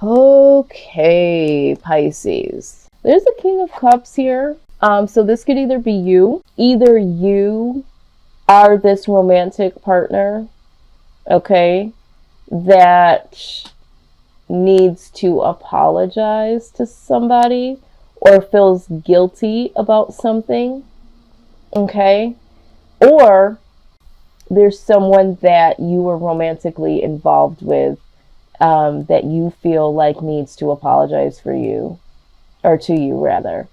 Okay, Pisces. There's a King of Cups here. So this could either be you. Either you are this romantic partner, okay, that needs to apologize to somebody or feels guilty about something, okay? Or there's someone that you were romantically involved with that you feel like needs to apologize for you, or to you rather.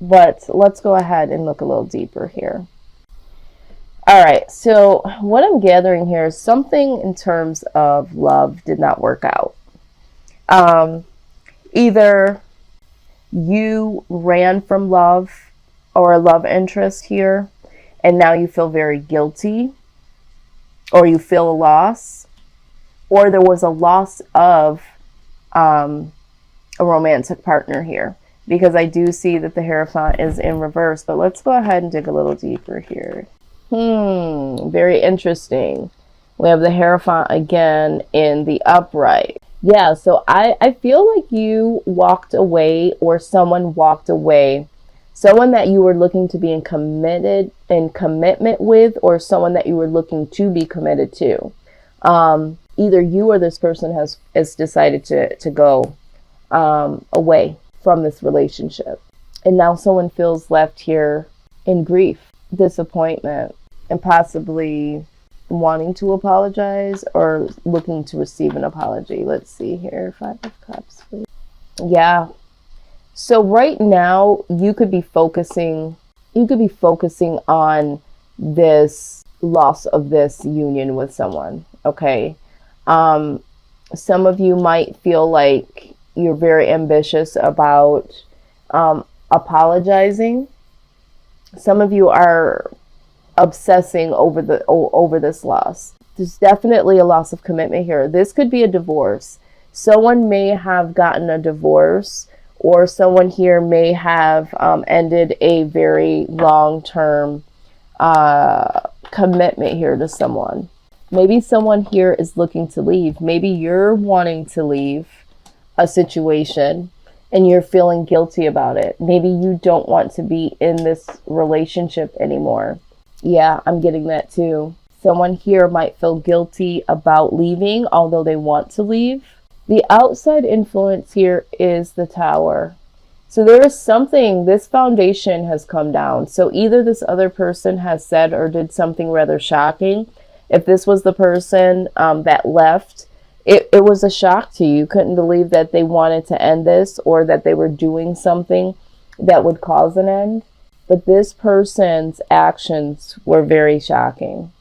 But let's go ahead and look a little deeper here. All right, so what I'm gathering here is something in terms of love did not work out. Either you ran from love or a love interest here, and now you feel very guilty, or you feel a loss, or there was a loss of a romantic partner here, because I do see that the Hierophant is in reverse. But let's go ahead and dig a little deeper here. Very interesting. We have the Hierophant again in the upright. Yeah, so I feel like you walked away, or someone walked away. Someone that you were looking to be in commitment with, or someone that you were looking to be committed to. Either you or this person has decided to go away from this relationship. And now someone feels left here in grief, disappointment, and possibly wanting to apologize or looking to receive an apology. Let's see here. 5 of Cups, please. Yeah. So right now you could be focusing on this loss of this union with someone. Okay. Some of you might feel like you're very ambitious about apologizing. Some of you are obsessing over this loss. There's definitely a loss of commitment here. This could be a divorce. Someone may have gotten a divorce, or someone here may have ended a very long-term commitment here to someone. Maybe someone here is looking to leave. Maybe you're wanting to leave a situation and you're feeling guilty about it. Maybe you don't want to be in this relationship anymore. Yeah, I'm getting that too. Someone here might feel guilty about leaving, although they want to leave. The outside influence here is the Tower. So there is something, this foundation has come down. So either this other person has said or did something rather shocking. If this was the person that left, it was a shock to you. You couldn't believe that they wanted to end this, or that they were doing something that would cause an end. But this person's actions were very shocking.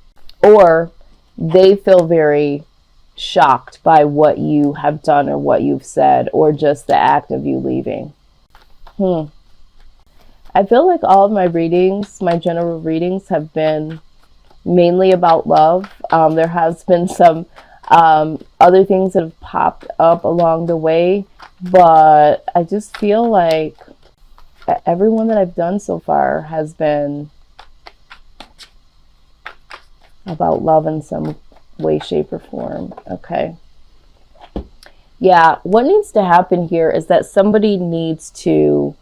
Or they feel very shocked by what you have done or what you've said, or just the act of you leaving. I feel like all of my readings, my general readings, have been mainly about love. There has been some other things that have popped up along the way, but I just feel like everyone that I've done so far has been about love in some way, shape, or form. Okay. Yeah, what needs to happen here is that somebody needs to,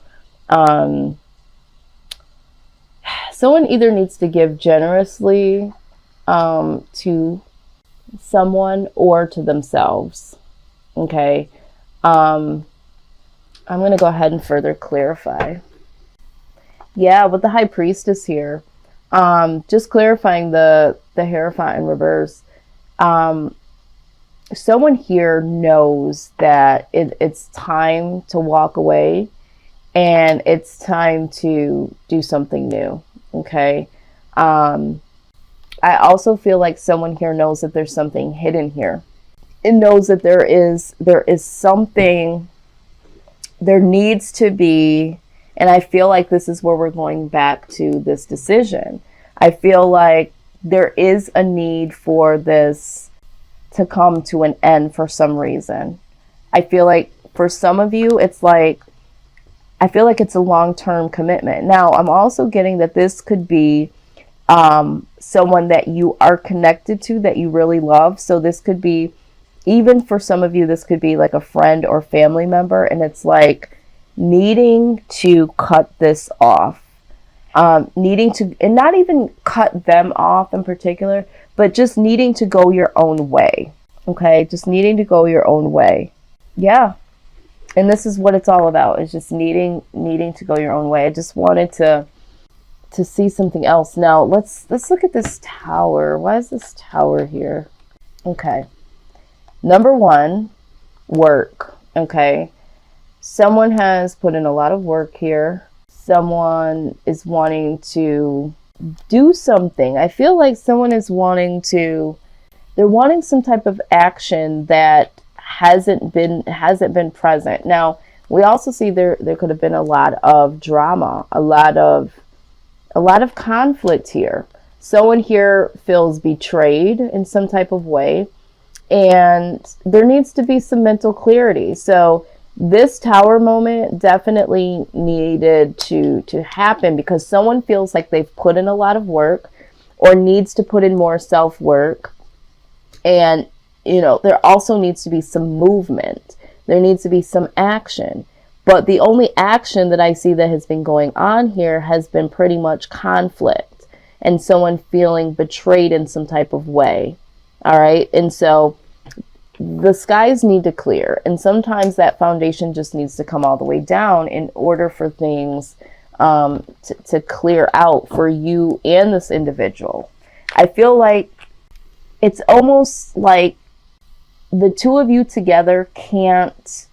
someone either needs to give generously to someone or to themselves. Okay. I'm going to go ahead and further clarify. Yeah, with the High Priestess here, just clarifying the Hierophant in reverse. Someone here knows that it's time to walk away, and it's time to do something new. Okay. I also feel like someone here knows that there's something hidden here. It knows that there is something, there needs to be, and I feel like this is where we're going back to this decision. I feel like there is a need for this to come to an end for some reason. I feel like for some of you, it's like, I feel like it's a long-term commitment. Now, I'm also getting that this could be someone that you are connected to, that you really love. So this could be even for some of you, this could be like a friend or family member, and it's like needing to cut this off. Needing to, and not even cut them off in particular, but just needing to go your own way. Okay, just needing to go your own way. Yeah. And this is what it's all about, is just needing to go your own way. I just wanted to see something else. Now let's look at this tower. Why is this tower here? Okay. Number one, work. Okay. Someone has put in a lot of work here. Someone is wanting to do something. I feel like someone is wanting they're wanting some type of action that hasn't been present. Now, we also see there could have been a lot of drama, a lot of conflict here. Someone here feels betrayed in some type of way, and there needs to be some mental clarity. So this tower moment definitely needed to happen because someone feels like they've put in a lot of work or needs to put in more self-work. And, there also needs to be some movement. There needs to be some action. But the only action that I see that has been going on here has been pretty much conflict and someone feeling betrayed in some type of way. All right. And so the skies need to clear, and sometimes that foundation just needs to come all the way down in order for things to clear out for you and this individual. I feel like it's almost like the two of you together can't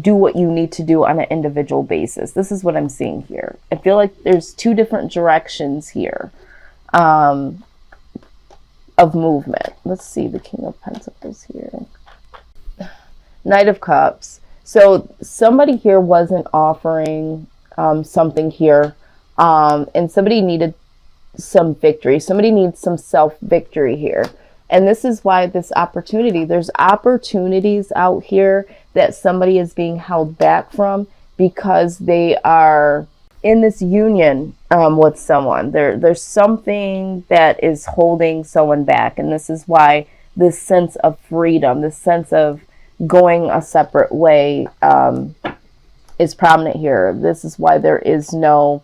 do what you need to do on an individual basis. This is what I'm seeing here. I feel like there's two different directions here of movement. Let's see, the King of Pentacles here. Knight of Cups. So somebody here wasn't offering something here, and somebody needed some victory. Somebody needs some self-victory here. And this is why there's opportunities out here that somebody is being held back from because they are in this union with someone. There's something that is holding someone back. And this is why this sense of freedom, this sense of going a separate way is prominent here. This is why there is no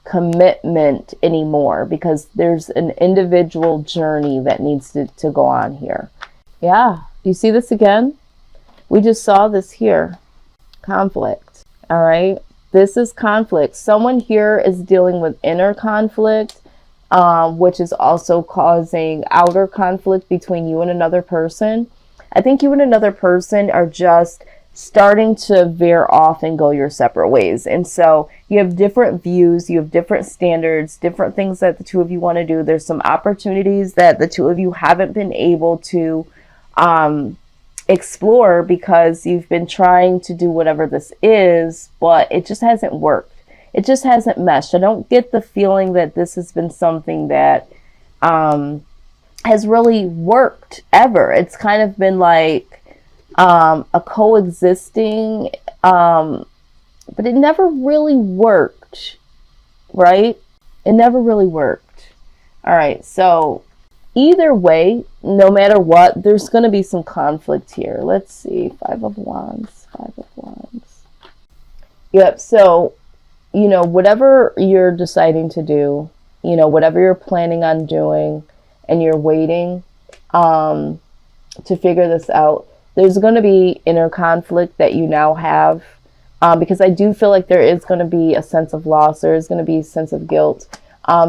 commitment anymore, because there's an individual journey that needs to go on here. Yeah. You see this again? We just saw this here. Conflict. All right. This is conflict. Someone here is dealing with inner conflict, which is also causing outer conflict between you and another person. I think you and another person are just starting to veer off and go your separate ways. And so you have different views, you have different standards, different things that the two of you want to do. There's some opportunities that the two of you haven't been able to explore because you've been trying to do whatever this is, but it just hasn't worked. It just hasn't meshed. I don't get the feeling that this has been something that has really worked ever. It's kind of been like a coexisting, but it never really worked, right? It never really worked. All right, so either way, no matter what, there's going to be some conflict here. Let's see, Five of Wands. Yep, so, whatever you're deciding to do, whatever you're planning on doing, and you're waiting to figure this out, there's going to be inner conflict that you now have, because I do feel like there is going to be a sense of loss. There is going to be a sense of guilt.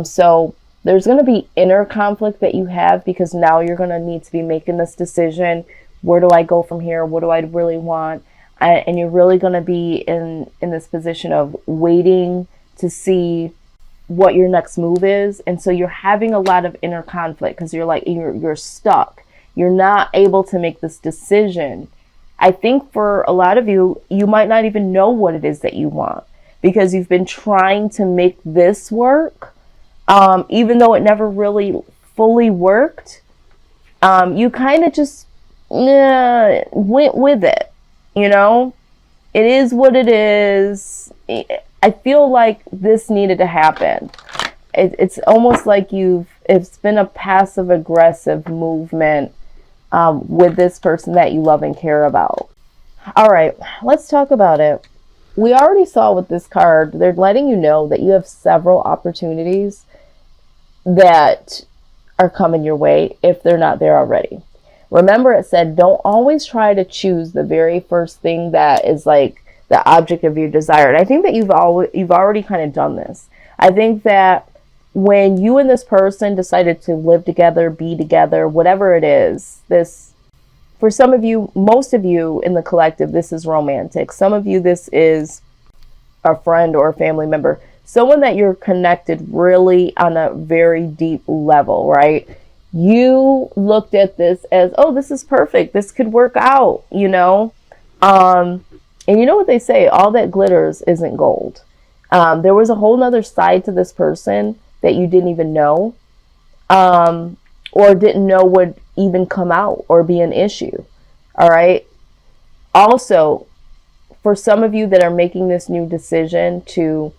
So there's going to be inner conflict that you have because now you're going to need to be making this decision. Where do I go from here? What do I really want? And you're really going to be in this position of waiting to see what your next move is. And so you're having a lot of inner conflict because you're stuck. You're not able to make this decision. I think for a lot of you, you might not even know what it is that you want because you've been trying to make this work. Even though it never really fully worked, you kind of just went with it. It is what it is. I feel like this needed to happen. It's almost like it's been a passive aggressive movement with this person that you love and care about. All right, let's talk about it. We already saw with this card, they're letting you know that you have several opportunities that are coming your way if they're not there already. Remember, it said don't always try to choose the very first thing that is like the object of your desire. And I think that you've already kind of done this. I think that when you and this person decided to live together, be together, whatever it is, this, for some of you, most of you in the collective, this is romantic. Some of you, this is a friend or a family member, someone that you're connected really on a very deep level, right? You looked at this as, oh, this is perfect. This could work out, you know? And you know what they say, all that glitters isn't gold. There was a whole nother side to this person that you didn't even know, or didn't know would even come out or be an issue. All right. Also, for some of you that are making this new decision to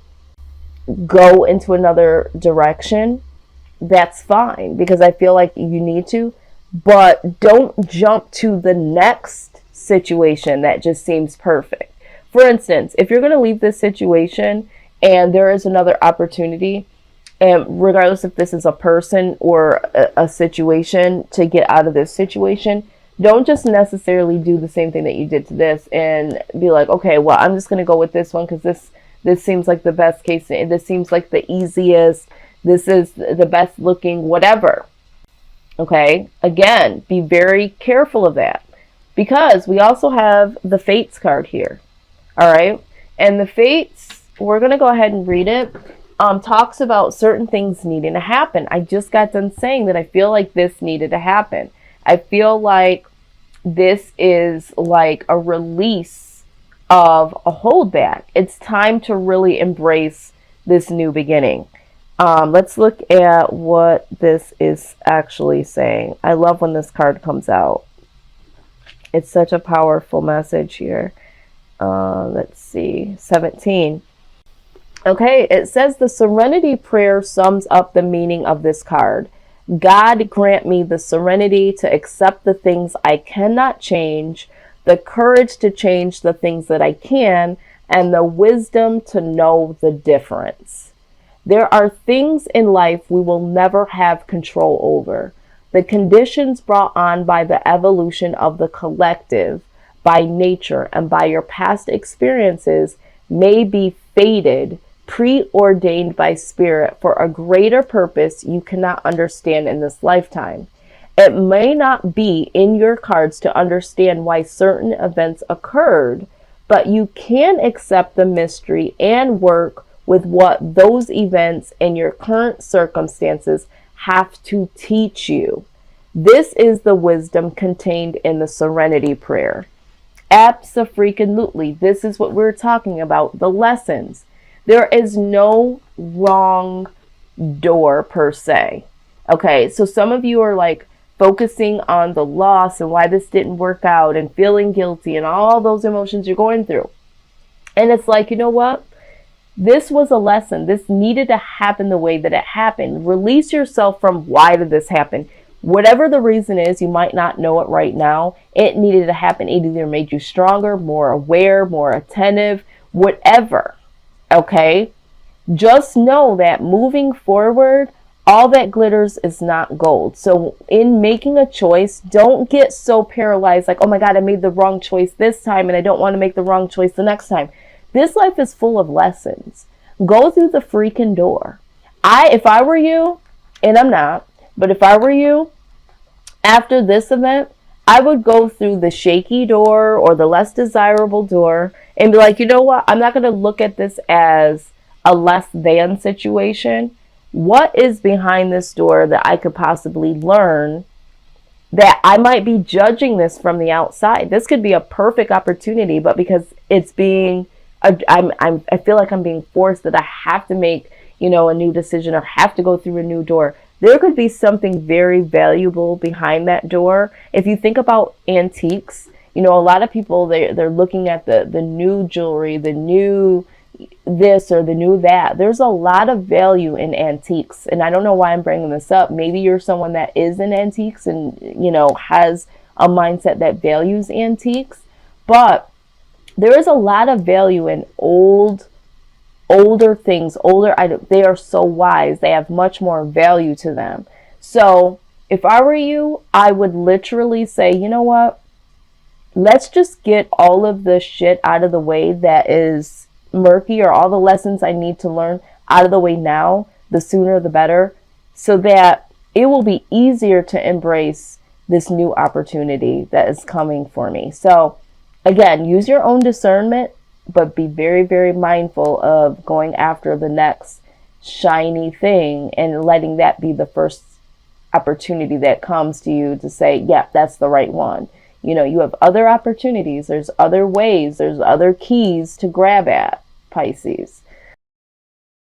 go into another direction, that's fine, because I feel like you need to, but don't jump to the next situation that just seems perfect. For instance, if you're going to leave this situation and there is another opportunity, and regardless if this is a person or a situation to get out of this situation, don't just necessarily do the same thing that you did to this and be like, okay, well, I'm just going to go with this one because this seems like the best case. This seems like the easiest. This is the best looking, whatever. Okay. Again, be very careful of that, because we also have the Fates card here. All right. And the Fates, we're going to go ahead and read it. Talks about certain things needing to happen. I just got done saying that I feel like this needed to happen. I feel like this is like a release of a holdback. It's time to really embrace this new beginning. Let's look at what this is actually saying. I love when this card comes out. It's such a powerful message here. Let's see, 17. Okay, it says the Serenity Prayer sums up the meaning of this card. God grant me the serenity to accept the things I cannot change, the courage to change the things that I can, and the wisdom to know the difference. There are things in life we will never have control over. The conditions brought on by the evolution of the collective, by nature, and by your past experiences may be fated, preordained by spirit for a greater purpose you cannot understand in this lifetime. It may not be in your cards to understand why certain events occurred, but you can accept the mystery and work with what those events and your current circumstances have to teach you. This is the wisdom contained in the Serenity Prayer. Abso-freaking-lutely. This is what we're talking about, the lessons. There is no wrong door per se. Okay, so some of you are like focusing on the loss and why this didn't work out and feeling guilty and all those emotions you're going through. And it's like, you know what? This was a lesson. This needed to happen the way that it happened. Release yourself from why did this happen? Whatever the reason is, you might not know it right now. It needed to happen. It either made you stronger, more aware, more attentive, whatever. Okay, just know that moving forward, all that glitters is not gold. So in making a choice, don't get so paralyzed like, oh my God, I made the wrong choice this time and I don't want to make the wrong choice the next time. This life is full of lessons. Go through the freaking door. If I were you, and I'm not, but if I were you, after this event, I would go through the shaky door or the less desirable door and be like, you know what? I'm not going to look at this as a less than situation. What is behind this door that I could possibly learn that I might be judging this from the outside? This could be a perfect opportunity, but because it's being, I feel like I'm being forced that I have to make, a new decision or have to go through a new door. There could be something very valuable behind that door. If you think about antiques, a lot of people, they're looking at the new jewelry, the new this or the new that. There's a lot of value in antiques. And I don't know why I'm bringing this up. Maybe you're someone that is in antiques and, has a mindset that values antiques. But there is a lot of value in older things, older items. They are so wise. They have much more value to them. So if I were you, I would literally say, you know what? Let's just get all of the shit out of the way that is murky, or all the lessons I need to learn out of the way now. The sooner the better, so that it will be easier to embrace this new opportunity that is coming for me. So again, use your own discernment, but be very, very mindful of going after the next shiny thing and letting that be the first opportunity that comes to you to say, yeah, that's the right one. You know, you have other opportunities. There's other ways. There's other keys to grab at, Pisces.